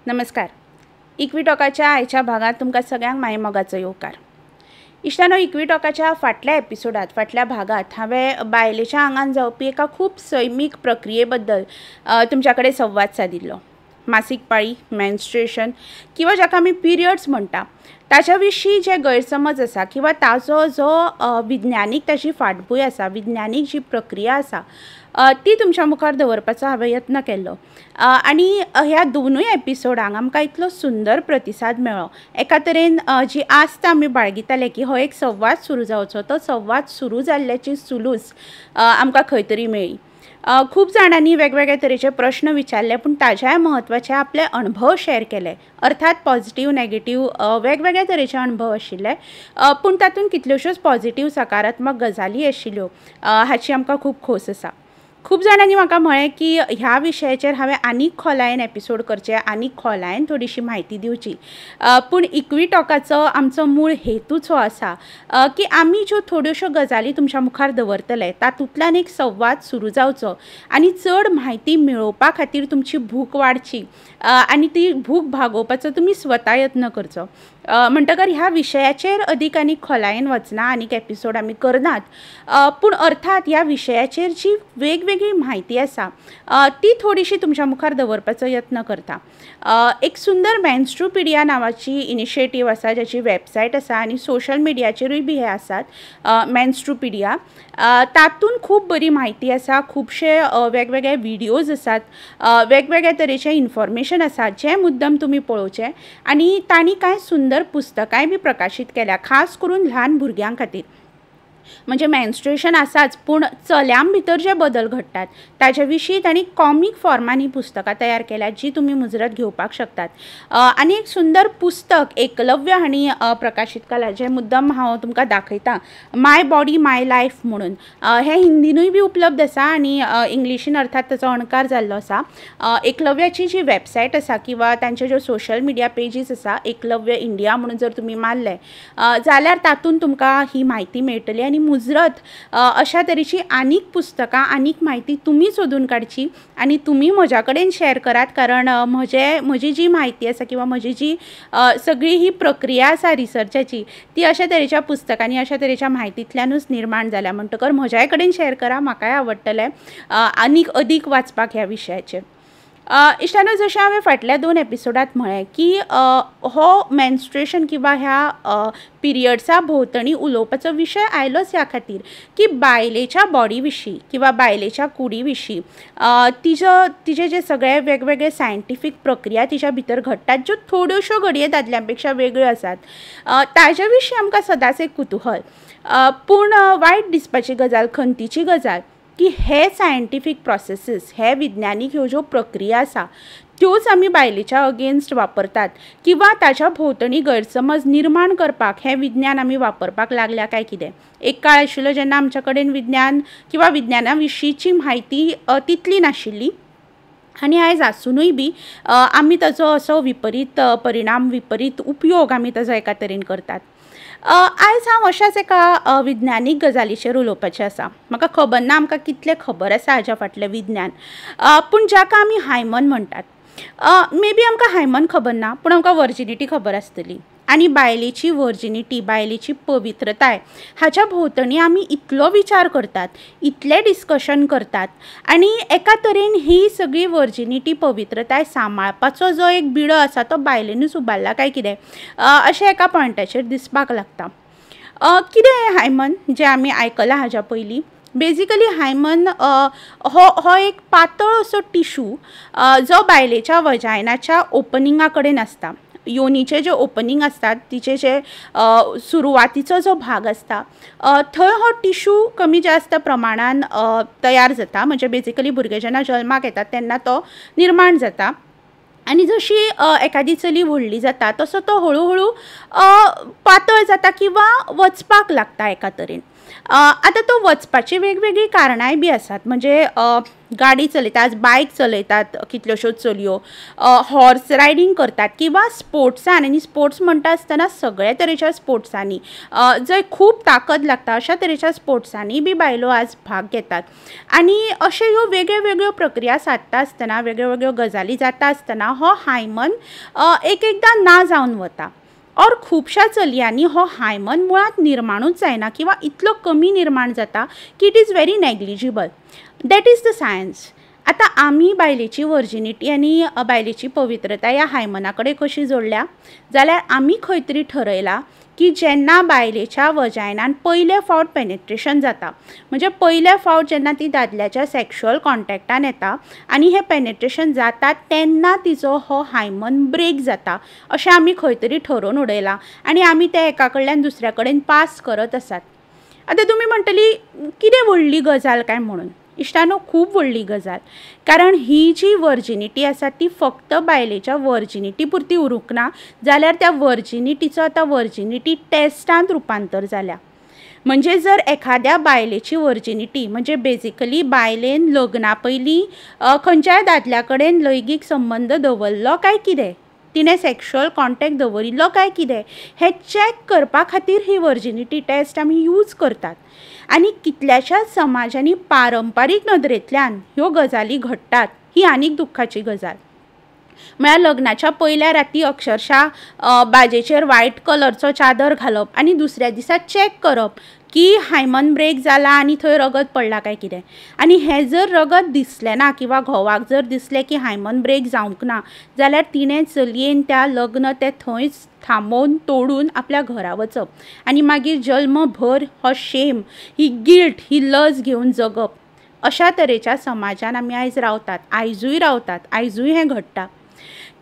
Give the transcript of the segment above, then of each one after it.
नमस्कार. इक्विटॉकाच्या आयच्या भागात तुमकां सगळ्यांक माय मोगाचो येवकार. इश्टानो, इक्विटॉकाच्या फाटल्या एपिसोडात फाटल्या भागात हांवें बायलेच्या आंगान जावपी एका खूब सैमीक प्रक्रिये बद्दल तुमच्या कडेन संवाद सादिल्लो. मासीक पाळी, मेन्स्ट्रुएशन किंवा जाका आमी पिरियड्स म्हणटा ताच्या विशीं जे गैरसमज आसा किंवा ताजो जो विज्ञानीक ताची फाटभूंय आसा, विज्ञानीक जी प्रक्रिया आसा ती तुमच्या मुखार दवरपाचो हांवें यत्न केल्लो. आनी ह्या दोनूय एपिसोडांक आमकां इतलो सुंदर प्रतिसाद मेळ्ळो. एका तरेन जी आस्त आमी बाळगिताले की हो एक संवाद सुरू जावचो, तो संवाद सुरू जाल्ल्याची सुलूस आमकां खंय तरी मेळ्ळी. खूब जाणांनी वेगवेगळे तरेचे प्रश्न विचारले, पूण ताच्याय म्हत्वाचे आपले अणभव शेअर केले. अर्थात पॉझिटिव्ह नेगेटिव्ह वेगवेगळे तरेचे अणभव आशिल्ले, पूण तातूंत कितल्योश्योच पॉझिटिव्ह सकारात्मक गजाली आशिल्ल्यो हाची आमकां खूब खोस आसा. खूब जाणांनी म्हाका म्हळें की ह्या विशयाचेर हांवें आनीक खोलायेन एपिसोड करचे, आनीक खोलायेन थोडीशी म्हायती दिवची. पूण इक्विटॉकाचो आमचो मूळ हेतूच हो आसा की आमी ज्यो थोड्योश्यो गजाली तुमच्या मुखार दवरतले तातूंतल्यान एक संवाद सुरू जावचो आनी चड म्हायती मेळोवपा खातीर तुमची भूक वाडची आनी ती भूक भागोवपाचो तुमी स्वता यत्न करचो. म्हणटकर ह्या विशयाचेर अदीक आनी खोलायेन वचना, आनीक एपिसोड आमी करनात. पूण अर्थात ह्या विशयाचेर जी वेगवेगळी म्हायती आसा ती थोडीशी तुमच्या मुखार दवरपाचो यत्न करता. एक सुंदर मेन्स्ट्रुपिडिया नांवाची इनिशिएटीव आसा, जाची वेबसायट आसा आनी सोशल मिडियाचेरूय बी हे आसात मेन्स्ट्रुपिडिया. तातूंत खूब बरी म्हायती आसा, खुबशे वेगवेगळे व्हिडिओज आसात, वेगवेगळे तरेचे इन्फॉर्मेशन आसा जे मुद्दम तुमी पळोवचे. आनी तांणी कांय सुंदर पुस्तकांय बी प्रकाशीत केल्या, खास करून ल्हान भुरग्यां खातीर. म्हणजे मेन्स्ट्रुएशन आसाच, पूण चल्यां भितर जे बदल घडटात ताचे विशीं तांणी कॉमीक फॉर्मांनी पुस्तकां तयार केल्यात जी तुमी मुजरत घेवपाक शकतात. आनी एक सुंदर पुस्तक एकलव्य हांणी प्रकाशीत केलां, जें मुद्दम हांव तुमकां दाखयतां. माय बॉडी माय लायफ म्हणून हें हिंदीनूय बी उपलब्ध आसा आनी इंग्लिशीन अर्थात ताचो अणकार जाल्लो आसा. एकलव्याची जी वेबसायट आसा किंवा तांचे ज्यो सोशल मिडिया पेजीस आसा, एकलव्य इंडिया म्हणून जर तुमी मारलें जाल्यार तातूंत तुमकां ही म्हायती मेळटली. आनी मुजरत अशा तरेची आनीक पुस्तकां, आनीक म्हायती तुमी सोदून काडची आनी तुमी म्हज्या कडेन शेअर करात, कारण म्हजी जी म्हायती आसा किंवा म्हजी जी सगळी ही प्रक्रिया आसा रिसर्चाची ती अशा तरेच्या पुस्तकांनी, अशा तरेच्या म्हायतींतल्यानूच निर्माण जाल्या. म्हणटकर म्हज्याय कडेन शेअर करा, म्हाकाय आवडटलें आनीक अदीक वाचपाक ह्या विशयाचेर. इश्टानो, जशें हांवें फाटल्या 2 एपिसोडांत म्हळें की हो मेन्स्ट्रुएशन किंवा ह्या पिरियड्सा भोंवतणी उलोवपाचो विशय आयलोच ह्या खातीर की बायलेच्या बॉडी विशीं किंवा बायलेच्या कुडी विशीं तिचे जे सगळे वेगवेगळे सायंटिफीक प्रक्रिया तिच्या भितर घडटात, ज्यो थोड्योश्यो घडये दादल्यां पेक्षा वेगळ्यो आसात, ताचे विशीं आमकां सदांच एक कुतूहल. पूण वायट दिसपाची गजाल, खंतीची गजाल की हे सायंटिफीक प्रोसेसीस, हे विज्ञानीक ह्यो ज्यो प्रक्रिया आसा त्योच आमी बायलेच्या अगेन्स्ट वापरतात किंवा ताच्या भोंवतणी गैरसमज निर्माण करपाक हें विज्ञान आमी वापरपाक लागल्या काय कितें. एक काळ आशिल्लो जेन्ना आमच्या कडेन विज्ञान किंवा विज्ञाना विशींची म्हायती तितली नाशिल्ली आनी आयज आसुनूय बी आमी ताचो असो विपरीत परिणाम, विपरीत उपयोग आमी ताचो एका तरेन करतात. आयज हांव अशाच एका विज्ञानीक गजालीचेर उलोवपाचें आसा. म्हाका खबर ना आमकां कितलें खबर आसा हाच्या फाटलें विज्ञान, पूण जाका आमी हायमन म्हणटात. मे बी आमकां हायमन खबर ना, पूण आमकां वर्जिनिटी खबर आसतली. आनी बायलेची वर्जिनिटी, बायलेची पवित्रताय हाच्या भोंवतणी आमी इतलो विचार करतात, इतलें डिस्कशन करतात आनी एका तरेन ही सगळी वर्जिनिटी, पवित्रताय सांबाळपाचो जो एक बिडो आसा तो बायलेनूच उबारला काय कितें अशें एका पॉयंटाचेर दिसपाक लागता. कितें हायमन जें आमी आयकलां हाच्या पयलीं? बेजिकली हायमन हो एक पातळ असो टिश्यू जो बायलेच्या वजायनाच्या ओपनिंगा कडेन आसता. योनीचे जे ओपनिंग आसतात तिचे जे सुरवातीचो जो भाग आसता थंय हो टिश्यू कमी जास्त प्रमाणान तयार जाता. म्हणजे बेजिकली भुरगे जेन्ना जल्माक येतात तेन्ना तो निर्माण जाता आनी जशी एखादी चली व्हडली जाता तसो तो हळू हळू पातळ जाता किंवा वचपाक लागता एका तरेन. आतां तो वचपाची वेगवेगळी कारणांय बी आसात. म्हणजे गाडी चलयतात, बायक चलयतात कितल्योश्योच चलयो, हॉर्स रायडींग करतात किंवा स्पोर्ट्सान. आनी स्पोर्ट्स म्हणटा आसतना सगळ्या तरेच्या स्पोर्ट्सांनी जंय खूब ताकद लागता अशा तरेच्या स्पोर्ट्सांनी बी बायलो आज भाग घेतात. आनी अश्यो ह्यो वेगळ्यो वेगळ्यो प्रक्रिया सादता आसतना, वेगळ्यो वेगळ्यो गजाली जाता आसतना हो हायमन एक एकदां ना जावन वता. और खुबश्या चलयांनी हो हायमन मुळात निर्माणूच जायना किंवा इतलो कमी निर्माण जाता की it is very negligible. That is the science. आतां आमी बायलेची वर्जिनिटी आनी बायलेची पवित्रता ह्या हायमना कडेन कशी जोडल्या जाल्यार आमी खंय तरी ठरयलां की जेन्ना बायलेच्या वजायनान पयले फावट पेनेट्रेशन जाता, म्हणजे पयले फावट जेन्ना ती दादल्याच्या सेक्शुअल कॉन्टॅक्टान येता आनी हें पेनेट्रेशन जाता तेन्ना तिचो हो हायमन ब्रेक जाता अशें आमी खंय तरी ठरोवन उडयलां आनी आमी तें एका कडल्यान दुसऱ्या कडेन पास करत आसात. आतां तुमी म्हणटली कितें व्हडली गजाल काय म्हणून. इश्टानो, खूब व्हडली गजाल. कारण ही जी वर्जिनिटी आसा ती फक्त बायलेच्या वर्जिनिटी पुरती उरूंक ना, जाल्यार त्या वर्जिनिटीचो आतां वर्जिनिटी टेस्टांत रुपांतर जाल्या. म्हणजे जर एखाद्या बायलेची वर्जिनिटी म्हणजे बेजिकली बायलेन लग्ना पयलीं खंयच्याय दादल्या कडेन लैंगीक संबंद दवरलो काय कितें, तिणें सेक्शुअल कॉन्टॅक्ट दवरिल्लो काय कितें हें चॅक करपा खातीर ही वर्जिनिटी टेस्ट आमी यूज करतात. आनी कितल्याशाच समाजांनी पारंपारीक नदरेंतल्यान ह्यो गजाली घडटात ही आनीक दुख्खाची गजाल. म्हळ्यार लग्नाच्या पयल्या राती अक्षरशा बाजेचेर व्हायट कलरचो चादर घालप आनी दुसऱ्या दिसा चॅक करप की हायमन ब्रेक जाला आनी थंय रगत पडला काय कितें. आनी हें जर रगत दिसलें ना किंवा घोवाक जर दिसलें की हायमन ब्रेक जावंक ना जाल्यार तिणें चलयेन त्या लग्न तें थंयच थांबोवन तोडून आपल्या घरा वचप आनी मागीर जल्मभर हो शेम, ही गिल्ट, ही लज घेवन जगप. अशा तरेच्या समाजान आमी आयज रावतात, आयजूय रावतात, आयजूय हें घडटा.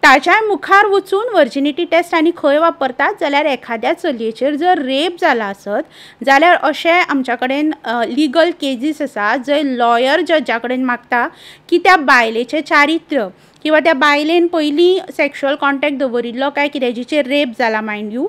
ताच्या मुखार वचून वर्जिनिटी टेस्ट आनी खंय वापरतात जाल्यार एखाद्या चलयेचेर जर रेप जाला आसत जाल्यार अशें आमच्या कडेन लिगल केजीस आसा जंय लॉयर जजा कडेन मागता की त्या बायलेचें चारित्र्य किंवा त्या बायलेन पयलीं सेक्शुअल कॉन्टॅक्ट दवरिल्लो काय कितें जिचेर रेप जाला मायंड यू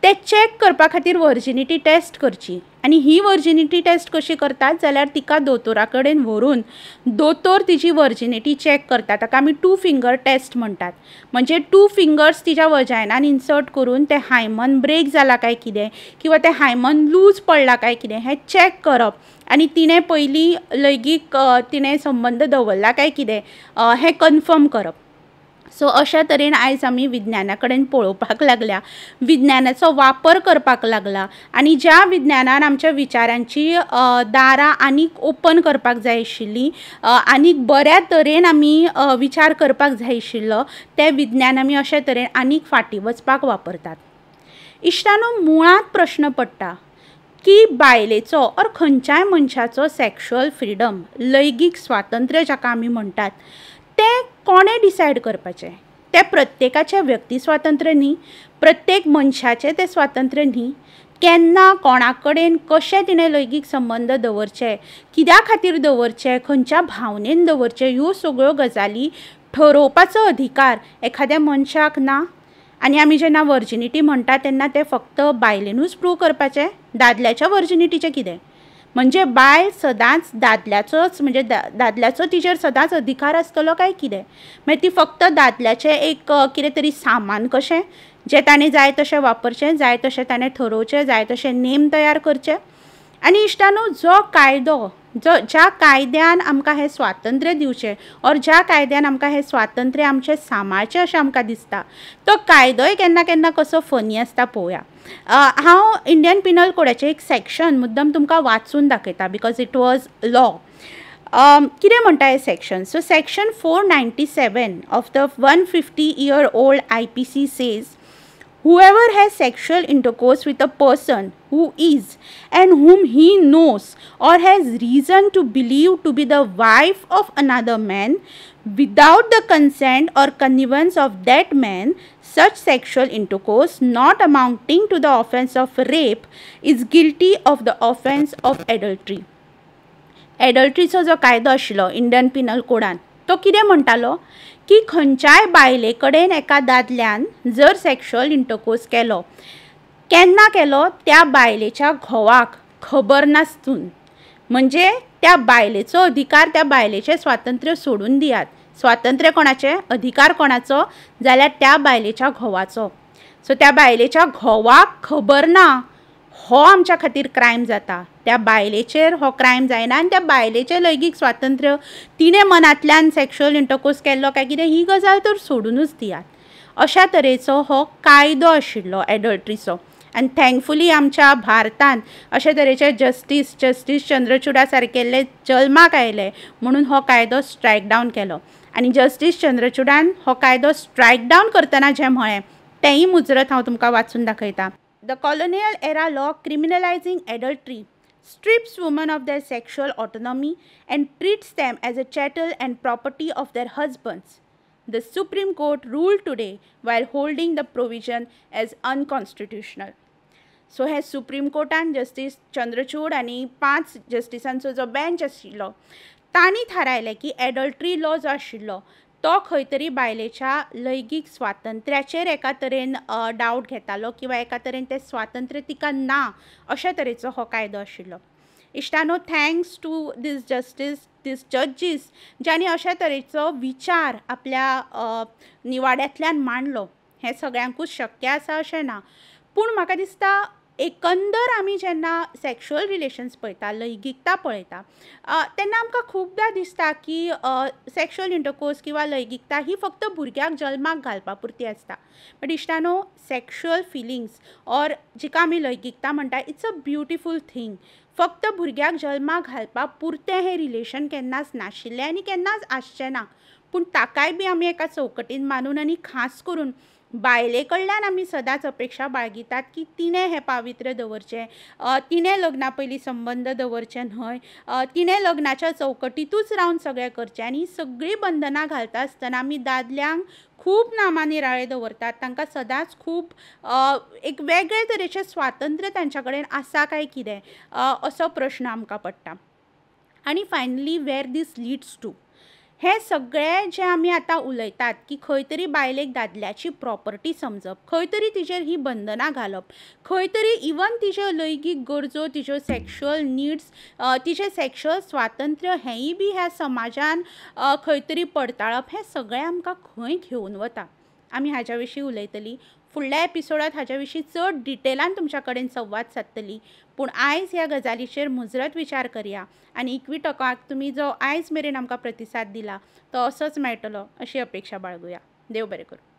ते चॅक करपा खातीर वर्जिनिटी टेस्ट करची. आनी ही वर्जिनिटी टेस्ट कशी करतात जाल्यार तिका दोतोरा कडेन व्हरून दोतोर तिची वर्जिनिटी चॅक करतात. ताका आमी 2 फिंगर टेस्ट म्हणटात. म्हणजे 2 फिंगर्स तिच्या वजायनान इन्सर्ट करून तें हायमन ब्रेक जाला काय कितें किंवा तें हायमन लूज पडला काय कितें हें चॅक करप आनी तिणें पयलीं लैंगीक तिणें संबंद दवरला काय कितें हें कन्फर्म करप. सो अशा तरेन आयज आमी विज्ञाना कडेन पळोवपाक लागल्या, विज्ञानाचो वापर करपाक लागला आनी ज्या विज्ञानान आमच्या विचारांची दारां आनीक ओपन करपाक जाय आशिल्लीं, आनीक बऱ्या तरेन आमी विचार करपाक जाय आशिल्लो तें विज्ञान आमी अशे तरेन आनीक फाटीं वचपाक वापरतात. इश्टानो, मुळांत प्रश्न पडटा की बायलेचो और खंयच्याय मनशाचो सेक्शुअल फ्रिडम, लैंगीक स्वातंत्र्य जाका आमी म्हणटात, तें कोणें डिसायड करपाचें. तें प्रत्येकाचें व्यक्ती स्वातंत्र्य न्ही, प्रत्येक मनशाचें तें स्वातंत्र्य न्ही. केन्ना कोणा कडेन कशें तिणें लैंगीक संबंद दवरचे, कित्या खातीर दवरचे, खंयच्या भावनेन दवरचे, ह्यो सगळ्यो गजाली ठरोवपाचो अधिकार एखाद्या मनशाक ना. आनी आमी जेन्ना वर्जिनिटी म्हणटा तेन्ना तें फक्त बायलेनूच प्रूव करपाचें. दादल्याच्या वर्जिनिटीचें कितें? म्हणजे बायल सदांच दादल्याचोच म्हणजे दादल्याचो तिचेर सदांच अधिकार आसतलो काय कितें? मागीर ती फक्त दादल्याचें एक कितें तरी सामान कशें जें ताणें जाय तशें वापरचें, जाय तशें ताणें ठरोवचें, जाय तशें नेम तयार करचे. आनी इश्टानो, जो कायदो ज्या कायद्यान आमकां हें स्वातंत्र्य दिवचें और ज्या कायद्यान आमकां हें स्वातंत्र्य आमचें सांबाळचें अशें आमकां दिसता तो कायदोय केन्ना केन्ना कसो फनी आसता पळोवया. हांव इंडियन पिनल कोडाचें एक सेक्शन मुद्दम तुमकां वाचून दाखयता बिकॉज इट वॉज लॉ. कितें म्हणटा हें section? So section 497 of the 150-year-old IPC says whoever has sexual intercourse with a person who is and whom he knows or has reason to believe to be the wife of another man without the consent or connivance of that man, such sexual intercourse not amounting to the offense of rape is guilty of the offense of adultery. एडल्ट्रीचो जो कायदो आशिल्लो Indian Pinal codon तो कितें म्हणटालो की खंयच्याय बायले कडेन एका दादल्यान जर सेक्शुअल इंटरकोर्स केलो, केन्ना केलो, त्या बायलेच्या घोवाक खबर नासतून म्हणजे त्या बायलेचो अधिकार, त्या बायलेचें स्वातंत्र्य सोडून दियात. स्वातंत्र्य कोणाचें, अधिकार कोणाचो, जाल्यार त्या बायलेच्या घोवाचो. सो त्या बायलेच्या घोवाक खबर ना हो आमच्या खातीर क्रायम जाता. त्या बायलेचेर हो क्रायम जायना आनी त्या बायलेचें लैंगीक स्वातंत्र्य तिणें मनांतल्यान सेक्शुअल इंटरकोर्स केल्लो काय कितें ही गजाल तर सोडूनच दियात. अशा तरेचो हो कायदो आशिल्लो एडल्ट्रीचो. आनी थँकफुली आमच्या भारतान अशे तरेचे जस्टीस चंद्रचुडा सारकेल्ले जल्माक आयले म्हणून हो कायदो स्ट्रायक डावन केलो. आनी जस्टीस चंद्रचुडान हो कायदो स्ट्रायक डावन करतना जें म्हळें तेंय मुजरत हांव तुमकां वाचून दाखयतां. The colonial era law criminalizing adultery strips women of their sexual autonomy and treats them as a chattel and property of their husbands. The Supreme Court ruled today while holding the provision as unconstitutional. So हे supreme कोर्टान justice Chandrachud आनी 5 जस्टिसांचो जो bench आशिल्लो तांणी थारायलें की adultery law जो आशिल्लो तो खंय तरी बायलेच्या लैंगीक स्वातंत्र्याचेर एका तरेन डावट घेतालो किंवा एका तरेन तें स्वातंत्र्य तिका ना अशा तरेचो हो कायदो आशिल्लो. इश्टानो, थँक्स टू दीस जजीस ज्यांनी अशा तरेचो विचार आपल्या निवाड्यांतल्यान मांडलो. हें सगळ्यांकूच शक्य आसा अशें ना, पूण म्हाका दिसता एकंदर आमी जेन्ना सेक्शुअल रिलेशन्स पळयता, लैंगीकता पळयता तेन्ना आमकां खुबदां दिसता की सेक्शुअल इंटरकोर्स किंवा लैंगीकता ही फक्त भुरग्याक जल्माक घालपा पुरती आसता. बट इश्टानो, सेक्शुअल फिलिंग्स ऑर जिका आमी लैंगीकता म्हणटा इट्स अ ब्युटिफूल थिंग. फक्त भुरग्याक जल्माक घालपा पुरतें हें रिलेशन केन्नाच नाशिल्लें आनी केन्नाच आसचें ना. पूण ताकाय बी आमी एका चौकटीन मानून आनी खास करून बायले कडल्यान आमी सदांच अपेक्षा बाळगितात की तिणें हें पावित्र्य दवरचें, तिणें लग्ना पयलीं संबंद दवरचे न्हय, तिणें लग्नाच्या चौकटीतूच रावन सगळें करचें. आनी सगळीं बंधनां घालता आसतना आमी दादल्यांक खूब नामानिराळे दवरतात. तांकां सदांच खूब एक वेगळे तरेचें स्वातंत्र्य तांच्या कडेन आसा काय कितें असो प्रश्न आमकां पडटा. आनी finally where this leads to, हें सगळें जें आमी आतां उलयतात की खंय तरी बायलेक दादल्याची प्रॉपर्टी समजप, खंय तरी तिचेर ही बंधनां घालप, खंय तरी इवन तिच्यो लैंगीक गरजो, तिच्यो सेक्शुअल निड्स, तिचें सेक्शुअल स्वातंत्र्य हेंय बी ह्या समाजान खंय तरी पडताळप, हें सगळें आमकां खंय घेवन वता. आमी हाच्या विशीं उलयतलीं. फुडल्या एपिसोडांत हाच्या विशीं चड डिटेलान तुमच्या कडेन संवाद सादतलीं. पूण आयज ह्या गजालीचेर मुजरत विचार करया आनी इक्विटॉकाक तुमी जो आयज मेरेन आमकां प्रतिसाद दिला तो असोच मेळटलो अशी अपेक्षा बाळगुया. देव बरें करूं.